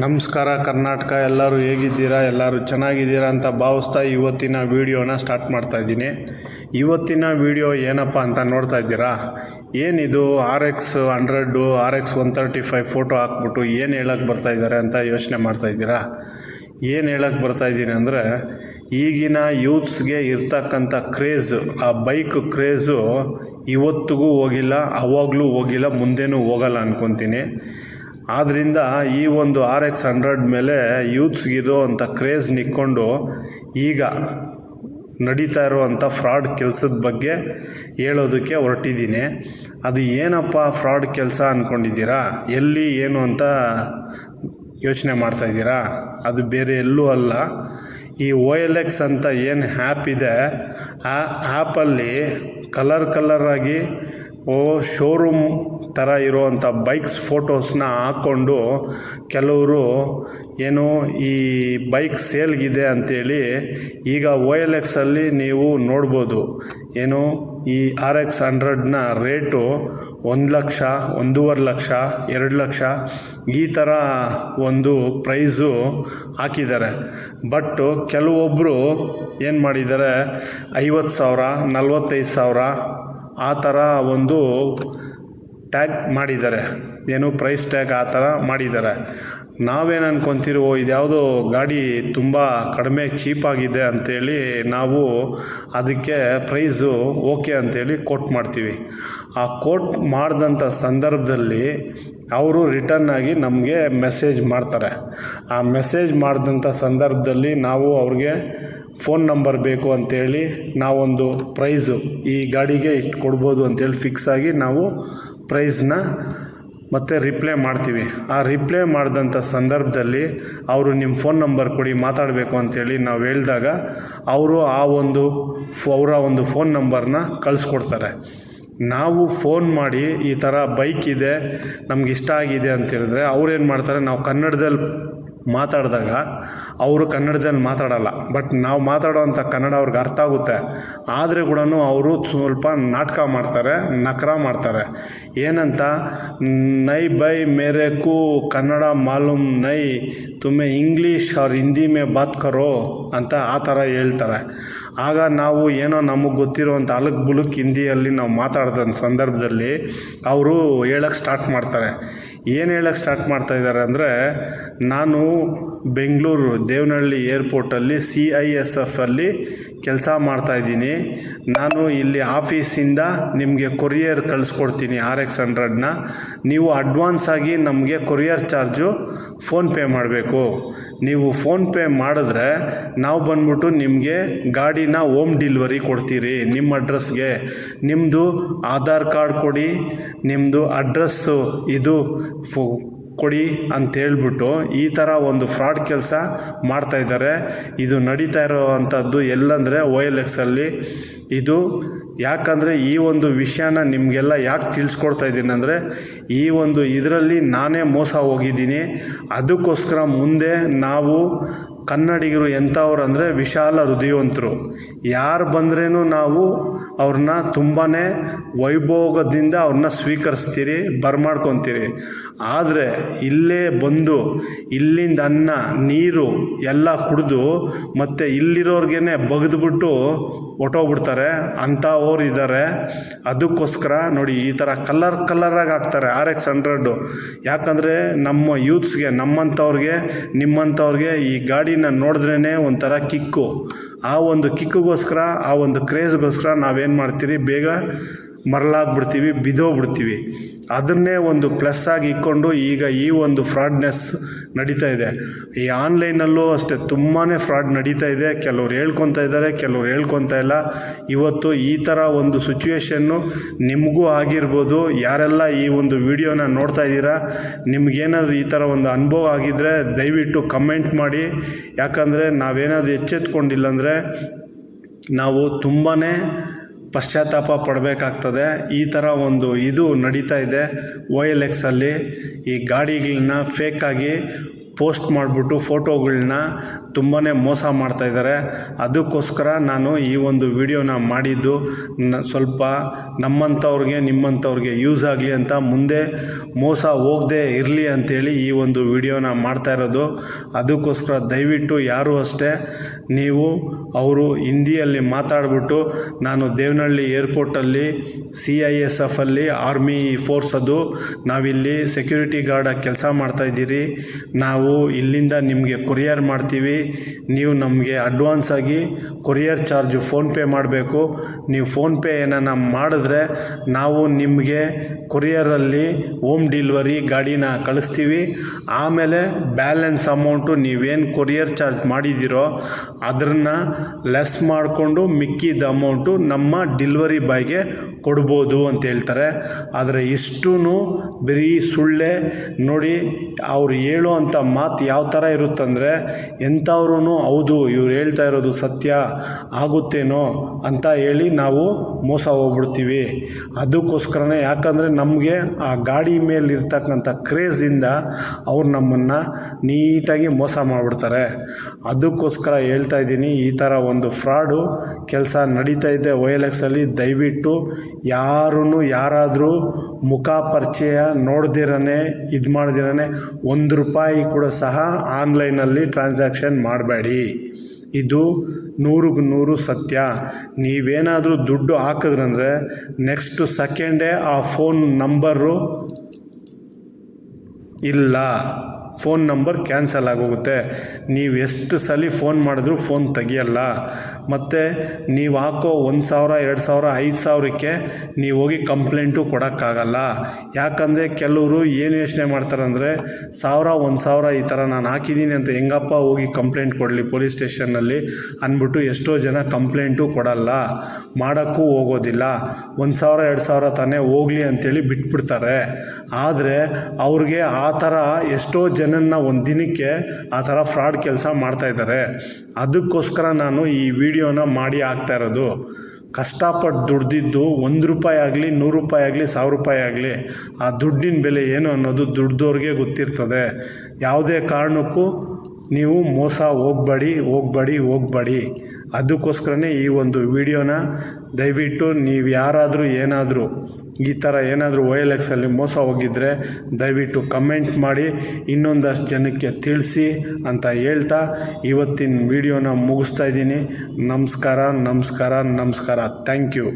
ನಮಸ್ಕಾರ ಕರ್ನಾಟಕ. ಎಲ್ಲರೂ ಹೇಗಿದ್ದೀರಾ? ಎಲ್ಲರೂ ಚೆನ್ನಾಗಿದ್ದೀರಾ ಅಂತ ಭಾವಿಸ್ತಾ ಇವತ್ತಿನ ವೀಡಿಯೋನ ಸ್ಟಾರ್ಟ್ ಮಾಡ್ತಾಯಿದ್ದೀನಿ. ಇವತ್ತಿನ ವೀಡಿಯೋ ಏನಪ್ಪ ಅಂತ ನೋಡ್ತಾ ಇದ್ದೀರಾ? ಏನಿದು RX 100 RX 135 ಫೋಟೋ ಹಾಕ್ಬಿಟ್ಟು ಏನು ಹೇಳೋಕ್ಕೆ ಬರ್ತಾಯಿದ್ದಾರೆ ಅಂತ ಯೋಚನೆ ಮಾಡ್ತಾಯಿದ್ದೀರಾ? ಏನು ಹೇಳೋಕ್ಕೆ ಬರ್ತಾಯಿದ್ದೀನಿ ಅಂದರೆ, ಈಗಿನ ಯೂತ್ಸ್ಗೆ ಇರ್ತಕ್ಕಂಥ ಕ್ರೇಜು, ಆ ಬೈಕ್ ಕ್ರೇಜು ಇವತ್ತಿಗೂ ಹೋಗಿಲ್ಲ, ಅವಾಗಲೂ ಹೋಗಿಲ್ಲ, ಮುಂದೆನೂ ಹೋಗಲ್ಲ ಅಂದ್ಕೊತೀನಿ. ಆದ್ದರಿಂದ ಈ ಒಂದು RX 100 ಮೇಲೆ ಯೂತ್ಸ್ಗಿರೋ ಅಂಥ ಕ್ರೇಜ್ ನಿಕ್ಕೊಂಡು ಈಗ ನಡೀತಾ ಇರುವಂಥ ಫ್ರಾಡ್ ಕೆಲಸದ ಬಗ್ಗೆ ಹೇಳೋದಕ್ಕೆ ಹೊರಟಿದ್ದೀನಿ. ಅದು ಏನಪ್ಪ ಫ್ರಾಡ್ ಕೆಲಸ ಅಂದ್ಕೊಂಡಿದ್ದೀರಾ? ಎಲ್ಲಿ ಏನು ಅಂತ ಯೋಚನೆ ಮಾಡ್ತಾಯಿದ್ದೀರಾ? ಅದು ಬೇರೆ ಎಲ್ಲೂ ಅಲ್ಲ, ಈ OLX ಅಂತ ಏನು ಆ್ಯಪ್ ಇದೆ, ಆ ಆ್ಯಪಲ್ಲಿ ಕಲರಾಗಿ ಶೋರೂಮ್ ಥರ ಇರುವಂಥ ಬೈಕ್ಸ್ ಫೋಟೋಸ್ನ ಹಾಕ್ಕೊಂಡು ಕೆಲವರು ಏನು ಈ ಬೈಕ್ ಸೇಲ್ಗಿದೆ ಅಂಥೇಳಿ ಈಗ OLXಲ್ಲಿ ನೀವು ನೋಡ್ಬೋದು. ಏನು ಈ RX 100ನ ರೇಟು 1 ಲಕ್ಷ, 1.5 ಲಕ್ಷ, 2 ಲಕ್ಷ ಈ ಥರ ಒಂದು ಪ್ರೈಸು ಹಾಕಿದ್ದಾರೆ. ಬಟ್ ಕೆಲವೊಬ್ಬರು ಏನು ಮಾಡಿದ್ದಾರೆ, 50,000, 45,000 ಆ ಥರ ಒಂದು ಟ್ಯಾಗ್ ಮಾಡಿದ್ದಾರೆ. ಏನು ಪ್ರೈಸ್ ಟ್ಯಾಗ್ ಆ ಥರ ಮಾಡಿದ್ದಾರೆ. ನಾವೇನು ಅಂದ್ಕೊತೀರೋ ಇದ್ಯಾವುದೋ ಗಾಡಿ ತುಂಬ ಕಡಿಮೆ ಚೀಪಾಗಿದೆ ಅಂಥೇಳಿ ನಾವು ಅದಕ್ಕೆ ಪ್ರೈಸು ಓಕೆ ಅಂಥೇಳಿ ಕೋಟ್ ಮಾಡ್ತೀವಿ. ಆ ಕೋಟ್ ಮಾಡಿದಂಥ ಸಂದರ್ಭದಲ್ಲಿ ಅವರು ರಿಟರ್ನಾಗಿ ನಮಗೆ ಮೆಸೇಜ್ ಮಾಡ್ತಾರೆ. ಆ ಮೆಸೇಜ್ ಮಾಡಿದಂಥ ಸಂದರ್ಭದಲ್ಲಿ ನಾವು ಅವ್ರಿಗೆ ಫೋನ್ ನಂಬರ್ ಬೇಕು ಅಂಥೇಳಿ ನಾವೊಂದು ಪ್ರೈಸು ಈ ಗಾಡಿಗೆ ಇಷ್ಟು ಕೊಡ್ಬೋದು ಅಂಥೇಳಿ ಫಿಕ್ಸ್ ಆಗಿ ನಾವು ಪ್ರೈಸ್ನ ಮತ್ತು ರಿಪ್ಲೈ ಮಾಡ್ತೀವಿ. ಆ ರಿಪ್ಲೈ ಮಾಡಿದಂಥ ಸಂದರ್ಭದಲ್ಲಿ ಅವರು ನಿಮ್ಮ ಫೋನ್ ನಂಬರ್ ಕೊಡಿ ಮಾತಾಡಬೇಕು ಅಂಥೇಳಿ ನಾವು ಹೇಳಿದಾಗ ಅವರು ಅವರ ಒಂದು ಫೋನ್ ನಂಬರ್ನ ಕಳಿಸ್ಕೊಡ್ತಾರೆ. ನಾವು ಫೋನ್ ಮಾಡಿ ಈ ಥರ ಬೈಕ್ ಇದೆ, ನಮ್ಗೆ ಇಷ್ಟ ಆಗಿದೆ ಅಂತ ಹೇಳಿದ್ರೆ ಅವ್ರೇನು ಮಾಡ್ತಾರೆ, ನಾವು ಕನ್ನಡದಲ್ಲಿ ಮಾತಾಡಿದಾಗ ಅವರು ಕನ್ನಡದಲ್ಲಿ ಮಾತಾಡಲ್ಲ. ಬಟ್ ನಾವು ಮಾತಾಡೋವಂಥ ಕನ್ನಡ ಅವ್ರಿಗೆ ಅರ್ಥ ಆಗುತ್ತೆ. ಆದರೆ ಕೂಡ ಅವರು ಸ್ವಲ್ಪ ನಾಟಕ ಮಾಡ್ತಾರೆ, ನಕರ ಮಾಡ್ತಾರೆ. ಏನಂತ, ನೈ ಬೈ ಮೇರೆಕು ಕನ್ನಡ ಮಾಲೂಮ್ ನೈ, ತುಮೆ ಇಂಗ್ಲೀಷ್ ಅವ್ರ ಹಿಂದಿ ಮೇ ಬಾತ್ ಕರೋ ಅಂತ ಆ ಥರ ಹೇಳ್ತಾರೆ. ಆಗ ನಾವು ಏನೋ ನಮಗೆ ಗೊತ್ತಿರೋವಂಥ ಅಲಕ್ ಬುಲಕ್ ಹಿಂದಿಯಲ್ಲಿ ನಾವು ಮಾತಾಡಿದ ಸಂದರ್ಭದಲ್ಲಿ ಅವರು ಹೇಳೋಕ್ಕೆ ಸ್ಟಾರ್ಟ್ ಮಾಡ್ತಾರೆ. ಏನು ಹೇಳೋಕ್ಕೆ ಸ್ಟಾರ್ಟ್ ಮಾಡ್ತಾಯಿದ್ದಾರೆ ಅಂದರೆ, ನಾನು ಬೆಂಗಳೂರು ದೇವನಹಳ್ಳಿ ಏರ್ಪೋರ್ಟಲ್ಲಿ CISFಲ್ಲಿ ಕೆಲಸ ಮಾಡ್ತಾಯಿದ್ದೀನಿ. ನಾನು ಇಲ್ಲಿ ಆಫೀಸಿಂದ ನಿಮಗೆ ಕೊರಿಯರ್ ಕಳಿಸ್ಕೊಡ್ತೀನಿ RX 100ನ. ನೀವು ಅಡ್ವಾನ್ಸಾಗಿ ನಮಗೆ ಕೊರಿಯರ್ ಚಾರ್ಜು ಫೋನ್ಪೇ ಮಾಡಬೇಕು. ನೀವು ಫೋನ್ಪೇ ಮಾಡಿದ್ರೆ ನಾವು ಬಂದ್ಬಿಟ್ಟು ನಿಮಗೆ ಗಾಡಿನ ಹೋಮ್ ಡೆಲಿವರಿ ಕೊಡ್ತೀರಿ ನಿಮ್ಮ ಅಡ್ರೆಸ್ಗೆ. ನಿಮ್ಮದು ಆಧಾರ್ ಕಾರ್ಡ್ ಕೊಡಿ, ನಿಮ್ಮದು ಅಡ್ರೆಸ್ಸು ಇದು ಕೊಡಿ ಅಂತೇಳ್ಬಿಟ್ಟು ಈ ಥರ ಒಂದು ಫ್ರಾಡ್ ಕೆಲಸ ಮಾಡ್ತಾಯಿದ್ದಾರೆ. ಇದು ನಡೀತಾ ಇರೋವಂಥದ್ದು ಎಲ್ಲಂದರೆ OLXಲ್ಲಿ. ಇದು ಯಾಕಂದರೆ ಈ ಒಂದು ವಿಷಯನ ನಿಮಗೆಲ್ಲ ಯಾಕೆ ತಿಳಿಸ್ಕೊಡ್ತಾ ಇದ್ದೀನಿ ಅಂದರೆ, ಈ ಒಂದು ಇದರಲ್ಲಿ ನಾನೇ ಮೋಸ ಹೋಗಿದ್ದೀನಿ. ಅದಕ್ಕೋಸ್ಕರ ಮುಂದೆ ನಾವು ಕನ್ನಡಿಗರು ಎಂಥವ್ರು ಅಂದರೆ ವಿಶಾಲ ಹೃದಯವಂತರು. ಯಾರು ಬಂದ್ರೂ ನಾವು ಅವ್ರನ್ನ ತುಂಬಾ ವೈಭೋಗದಿಂದ ಅವ್ರನ್ನ ಸ್ವೀಕರಿಸ್ತೀರಿ, ಬರಮಾಡ್ಕೊತೀರಿ. ಆದರೆ ಇಲ್ಲೇ ಬಂದು ಇಲ್ಲಿಂದ ಅನ್ನ ನೀರು ಎಲ್ಲ ಕುಡಿದು ಮತ್ತು ಇಲ್ಲಿರೋರ್ಗೇ ಬಗೆದ್ಬಿಟ್ಟು ಹೊಟ್ಟೋಗ್ಬಿಡ್ತಾರೆ ಅಂಥವ್ರು ಇದ್ದಾರೆ. ಅದಕ್ಕೋಸ್ಕರ ನೋಡಿ ಈ ಥರ ಕಲರಾಗಿ ಹಾಕ್ತಾರೆ RX 100. ಯಾಕಂದರೆ ನಮ್ಮ ಯೂತ್ಸ್ಗೆ, ನಮ್ಮಂಥವ್ರಿಗೆ, ನಿಮ್ಮಂಥವ್ರಿಗೆ ಈ ಗಾಡಿನ ನೋಡಿದ್ರೇ ಒಂಥರ ಕಿಕ್ಕು. ಆ ಒಂದು ಕಿಕ್ಕಿಗೋಸ್ಕರ, ಆ ಒಂದು ಕ್ರೇಜ್ಗೋಸ್ಕರ ನಾವೇನು ಮಾಡ್ತೀರಿ, ಬೇಗ ಮರಳಾಗ್ಬಿಡ್ತೀವಿ, ಬಿದ್ದೋಗ್ಬಿಡ್ತೀವಿ. ಅದನ್ನೇ ಒಂದು ಪ್ಲಸ್ ಆಗಿ ಇಟ್ಕೊಂಡು ಈಗ ಈ ಒಂದು ಫ್ರಾಡ್ನೆಸ್ ನಡೀತಾ ಇದೆ. ಈ ಆನ್ಲೈನಲ್ಲೂ ಅಷ್ಟೇ ತುಂಬಾ ಫ್ರಾಡ್ ನಡೀತಾ ಇದೆ. ಕೆಲವ್ರು ಹೇಳ್ಕೊತಾ ಇದ್ದಾರೆ, ಕೆಲವ್ರು ಹೇಳ್ಕೊತಾ ಇಲ್ಲ. ಇವತ್ತು ಈ ಥರ ಒಂದು ಸಿಚುವೇಶನ್ನು ನಿಮಗೂ ಆಗಿರ್ಬೋದು. ಯಾರೆಲ್ಲ ಈ ಒಂದು ವಿಡಿಯೋನ ನೋಡ್ತಾ ಇದ್ದೀರಾ, ನಿಮಗೇನಾದರೂ ಈ ಥರ ಒಂದು ಅನುಭವ ಆಗಿದ್ದರೆ ದಯವಿಟ್ಟು ಕಮೆಂಟ್ ಮಾಡಿ. ಯಾಕಂದರೆ ನಾವೇನಾದರೂ ಎಚ್ಚೆತ್ಕೊಂಡಿಲ್ಲ ಅಂದರೆ ನಾವು ತುಂಬಾ ಪಶ್ಚಾತ್ತಾಪ ಪಡಬೇಕಾಗ್ತದೆ. ಈ ಥರ ಒಂದು ಇದು ನಡೀತಾ ಇದೆ OLXಲ್ಲಿ. ಈ ಗಾಡಿಗಳನ್ನ ಫೇಕಾಗಿ ಪೋಸ್ಟ್ ಮಾಡಿಬಿಟ್ಟು ಫೋಟೋಗಳನ್ನ ತುಂಬಾ ಮೋಸ ಮಾಡ್ತಾಯಿದ್ದಾರೆ. ಅದಕ್ಕೋಸ್ಕರ ನಾನು ಈ ಒಂದು ವಿಡಿಯೋನ ಮಾಡಿದ್ದು ಸ್ವಲ್ಪ ನಮ್ಮಂಥವ್ರಿಗೆ ನಿಮ್ಮಂಥವ್ರಿಗೆ ಯೂಸ್ ಆಗಲಿ ಅಂತ, ಮುಂದೆ ಮೋಸ ಹೋಗದೆ ಇರಲಿ ಅಂಥೇಳಿ ಈ ಒಂದು ವಿಡಿಯೋನ ಮಾಡ್ತಾ ಇರೋದು. ಅದಕ್ಕೋಸ್ಕರ ದಯವಿಟ್ಟು ಯಾರೂ ಅಷ್ಟೇ ನೀವು ಅವರು ಹಿಂದಿಯಲ್ಲಿ ಮಾತಾಡಿಬಿಟ್ಟು ನಾನು ದೇವನಹಳ್ಳಿ ಏರ್ಪೋರ್ಟಲ್ಲಿ CISF ಅಲ್ಲಿ ಆರ್ಮಿ ಫೋರ್ಸ್ ಅದು ನಾವಿಲ್ಲಿ ಸೆಕ್ಯೂರಿಟಿ ಗಾರ್ಡಾಗಿ ಕೆಲಸ ಮಾಡ್ತಾಯಿದ್ದೀರಿ, ನಾವು ಇಲ್ಲಿಂದ ನಿಮಗೆ ಕೊರಿಯರ್ ಮಾಡ್ತೀವಿ, ನೀವು ನಮಗೆ ಅಡ್ವಾನ್ಸ್ ಆಗಿ ಕೊರಿಯರ್ ಚಾರ್ಜು ಫೋನ್ಪೇ ಮಾಡಬೇಕು, ನೀವು ಫೋನ್ಪೇ ಏನಾನ ಮಾಡಿದ್ರೆ ನಾವು ನಿಮಗೆ ಕೊರಿಯರಲ್ಲಿ ಹೋಮ್ ಡೆಲಿವರಿ ಗಾಡಿನ ಕಳಿಸ್ತೀವಿ, ಆಮೇಲೆ ಬ್ಯಾಲೆನ್ಸ್ ಅಮೌಂಟು ನೀವೇನು ಕೊರಿಯರ್ ಚಾರ್ಜ್ ಮಾಡಿದ್ದೀರೋ ಅದನ್ನು ಲೆಸ್ ಮಾಡಿಕೊಂಡು ಮಿಕ್ಕಿದ ಅಮೌಂಟು ನಮ್ಮ ಡೆಲಿವರಿ ಬಾಯ್ಗೆ ಕೊಡ್ಬೋದು ಅಂತ ಹೇಳ್ತಾರೆ. ಆದರೆ ಇಷ್ಟೂ ಬರೀ ಸುಳ್ಳೆ. ನೋಡಿ, ಅವ್ರು ಹೇಳೋ ಅಂಥ ಮಾತು ಯಾವ ಥರ ಇರುತ್ತಂದರೆ, ಎಂಥವ್ರೂ ಹೌದು ಇವ್ರು ಹೇಳ್ತಾ ಇರೋದು ಸತ್ಯ ಆಗುತ್ತೇನೋ ಅಂತ ಹೇಳಿ ನಾವು ಮೋಸ ಹೋಗ್ಬಿಡ್ತೀವಿ. ಅದಕ್ಕೋಸ್ಕರನೇ, ಯಾಕಂದರೆ ನಮಗೆ ಆ ಗಾಡಿ ಮೇಲಿರ್ತಕ್ಕಂಥ ಕ್ರೇಜಿಂದ ಅವ್ರು ನಮ್ಮನ್ನು ನೀಟಾಗಿ ಮೋಸ ಮಾಡಿಬಿಡ್ತಾರೆ. ಅದಕ್ಕೋಸ್ಕರ ಹೇಳ್ತಾ ಇದ್ದೀನಿ, ಈ ಥರ ಒಂದು ಫ್ರಾಡು ಕೆಲಸ ನಡೀತಾ ಇದೆ OLXಲ್ಲಿ. ದಯವಿಟ್ಟು ಯಾರಾದರೂ ಮುಖ ಪರಿಚಯ ನೋಡ್ದಿರನೇ ಇದು ಮಾಡ್ದಿರನೇ ₹1 ಕೂಡ ಸಹ ಆನ್ಲೈನಲ್ಲಿ ಟ್ರಾನ್ಸಾಕ್ಷನ್ ಮಾಡಬೇಡಿ. ಇದು 100% ಸತ್ಯ. ನೀವೇನಾದರೂ ದುಡ್ಡು ಹಾಕಿದ್ರಂದರೆ ನೆಕ್ಸ್ಟ್ ಸೆಕೆಂಡೇ ಆ ಫೋನ್ ನಂಬರು ಇಲ್ಲ, ಫೋನ್ ನಂಬರ್ ಕ್ಯಾನ್ಸಲ್ ಆಗೋಗುತ್ತೆ. ನೀವು ಎಷ್ಟು ಸಲ ಫೋನ್ ಮಾಡಿದ್ರೂ ಫೋನ್ ತೆಗಿಯಲ್ಲ. ಮತ್ತು ನೀವು ಹಾಕೋ 1,000, 2,000, 5,000ಕ್ಕೆ ನೀವು ಹೋಗಿ ಕಂಪ್ಲೇಂಟು ಕೊಡೋಕ್ಕಾಗಲ್ಲ. ಯಾಕಂದರೆ ಕೆಲವರು ಏನು ಯೋಚನೆ ಮಾಡ್ತಾರಂದರೆ, 1,000, 1,000 ಈ ಥರ ನಾನು ಹಾಕಿದ್ದೀನಿ ಅಂತ ಹೆಂಗಪ್ಪ ಹೋಗಿ ಕಂಪ್ಲೇಂಟ್ ಕೊಡಲಿ ಪೊಲೀಸ್ ಸ್ಟೇಷನ್ನಲ್ಲಿ ಅಂದ್ಬಿಟ್ಟು ಎಷ್ಟೋ ಜನ ಕಂಪ್ಲೇಂಟು ಕೊಡಲ್ಲ, ಮಾಡೋಕ್ಕೂ ಹೋಗೋದಿಲ್ಲ. 1,000, 2,000 ತಾನೇ ಹೋಗಲಿ ಅಂಥೇಳಿ ಬಿಟ್ಬಿಡ್ತಾರೆ. ಆದರೆ ಅವ್ರಿಗೆ ಆ ಥರ ಎಷ್ಟೋ ಜನನ್ನ ಒಂದು ದಿನಕ್ಕೆ ಆ ಥರ ಫ್ರಾಡ್ ಕೆಲಸ ಮಾಡ್ತಾಯಿದ್ದಾರೆ. ಅದಕ್ಕೋಸ್ಕರ ನಾನು ಈ ವಿಡಿಯೋನ ಮಾಡಿ ಹಾಕ್ತಾ ಇರೋದು. ಕಷ್ಟಪಟ್ಟು ದುಡ್ದಿದ್ದು ₹1 ಆಗಲಿ, ₹100 ಆಗಲಿ, ₹1,000 ಆಗಲಿ, ಆ ದುಡ್ಡಿನ ಬೆಲೆ ಏನು ಅನ್ನೋದು ದುಡ್ದವ್ರಿಗೆ ಗೊತ್ತಿರ್ತದೆ. ಯಾವುದೇ ಕಾರಣಕ್ಕೂ ನೀವು ಮೋಸ ಹೋಗಬೇಡಿ. ಅದಕ್ಕೋಸ್ಕರನೇ ಈ ಒಂದು ವಿಡಿಯೋನ ದಯವಿಟ್ಟು ನೀವು ಯಾರಾದರೂ ಏನಾದರೂ ಈ ಥರ ಏನಾದರೂ OLXಲ್ಲಿ ಮೋಸ ಹೋಗಿದ್ದರೆ ದಯವಿಟ್ಟು ಕಮೆಂಟ್ ಮಾಡಿ ಇನ್ನೊಂದಷ್ಟು ಜನಕ್ಕೆ ತಿಳಿಸಿ ಅಂತ ಹೇಳ್ತಾ ಇವತ್ತಿನ ವಿಡಿಯೋನ ಮುಗಿಸ್ತಾ ಇದ್ದೀನಿ. ನಮಸ್ಕಾರ. Thank you.